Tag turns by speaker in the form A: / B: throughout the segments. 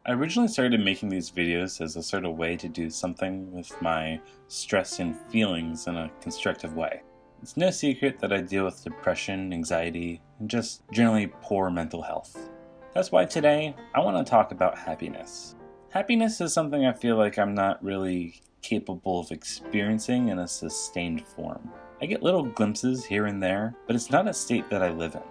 A: I originally started making these videos as a sort of way to do something with my stress and feelings in a constructive way. It's no secret that I deal with depression, anxiety, and just generally poor mental health. That's why today I want to talk about happiness. Happiness is something I feel like I'm not really capable of experiencing in a sustained form. I get little glimpses here and there, but it's not a state that I live in.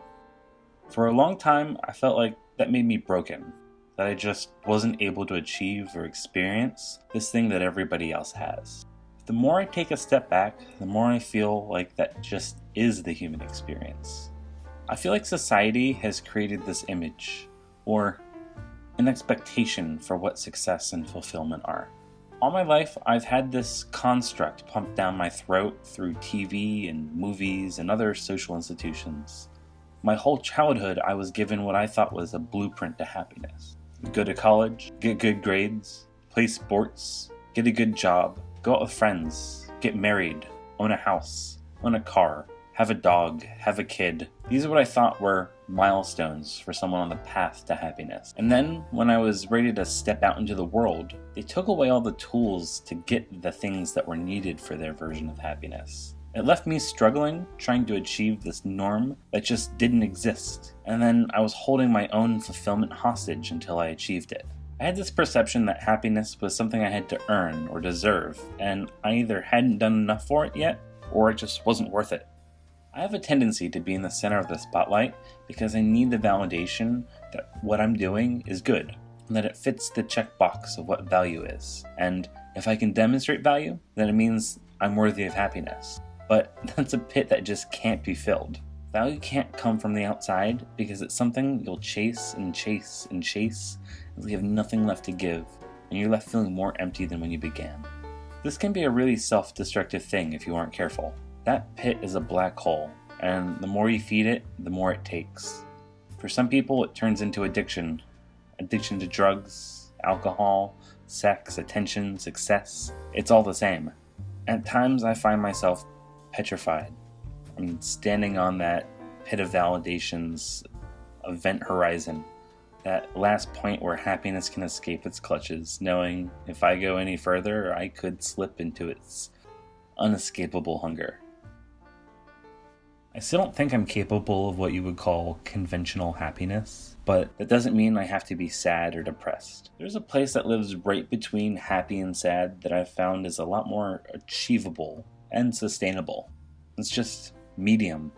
A: For a long time, I felt like that made me broken, that I just wasn't able to achieve or experience this thing that everybody else has. The more I take a step back, the more I feel like that just is the human experience. I feel like society has created this image, or an expectation for what success and fulfillment are. All my life, I've had this construct pumped down my throat through TV and movies and other social institutions. My whole childhood, I was given what I thought was a blueprint to happiness. Go to college, get good grades, play sports, get a good job, go out with friends, get married, own a house, own a car, have a dog, have a kid. These are what I thought were milestones for someone on the path to happiness. And then, when I was ready to step out into the world, they took away all the tools to get the things that were needed for their version of happiness. It left me struggling, trying to achieve this norm that just didn't exist. And then I was holding my own fulfillment hostage until I achieved it. I had this perception that happiness was something I had to earn or deserve, and I either hadn't done enough for it yet, or it just wasn't worth it. I have a tendency to be in the center of the spotlight because I need the validation that what I'm doing is good, and that it fits the checkbox of what value is. And if I can demonstrate value, then it means I'm worthy of happiness. But that's a pit that just can't be filled. Value can't come from the outside because it's something you'll chase and chase and chase until you have nothing left to give, and you're left feeling more empty than when you began. This can be a really self-destructive thing if you aren't careful. That pit is a black hole, and the more you feed it, the more it takes. For some people, it turns into addiction. Addiction to drugs, alcohol, sex, attention, success. It's all the same. At times, I find myself petrified. I'm standing on that pit of validation's event horizon, that last point where happiness can escape its clutches, knowing if I go any further, I could slip into its unescapable hunger. I still don't think I'm capable of what you would call conventional happiness, but that doesn't mean I have to be sad or depressed. There's a place that lives right between happy and sad that I've found is a lot more achievable and sustainable. It's just medium.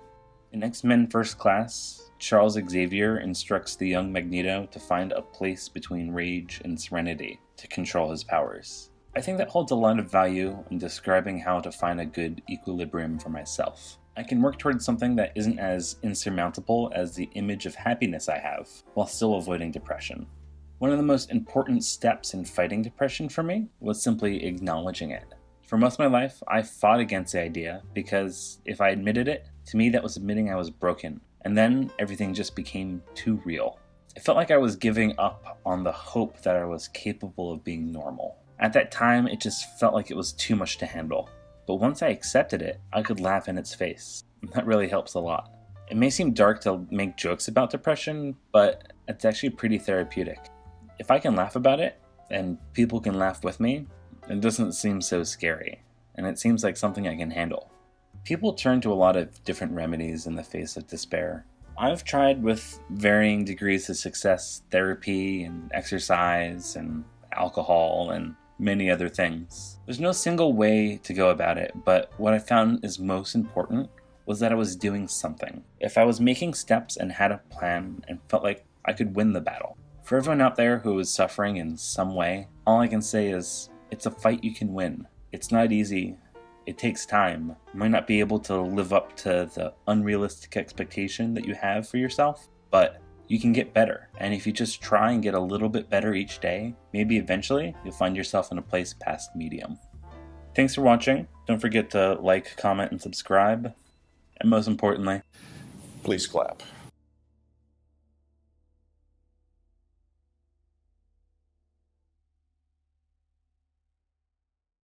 A: In X-Men First Class, Charles Xavier instructs the young Magneto to find a place between rage and serenity to control his powers. I think that holds a lot of value in describing how to find a good equilibrium for myself. I can work towards something that isn't as insurmountable as the image of happiness I have, while still avoiding depression. One of the most important steps in fighting depression for me was simply acknowledging it. For most of my life, I fought against the idea because if I admitted it, to me that was admitting I was broken. And then everything just became too real. It felt like I was giving up on the hope that I was capable of being normal. At that time, it just felt like it was too much to handle. But once I accepted it, I could laugh in its face. That really helps a lot. It may seem dark to make jokes about depression, but it's actually pretty therapeutic. If I can laugh about it, and people can laugh with me, it doesn't seem so scary, and it seems like something I can handle. People turn to a lot of different remedies in the face of despair. I've tried with varying degrees of success therapy and exercise and alcohol and many other things. There's no single way to go about it, but what I found is most important was that I was doing something. If I was making steps and had a plan and felt like I could win the battle. For everyone out there who is suffering in some way, all I can say is, it's a fight you can win. It's not easy. It takes time. You might not be able to live up to the unrealistic expectation that you have for yourself, but you can get better. And if you just try and get a little bit better each day, maybe eventually you'll find yourself in a place past medium. Thanks for watching. Don't forget to like, comment, and subscribe. And most importantly,
B: please clap.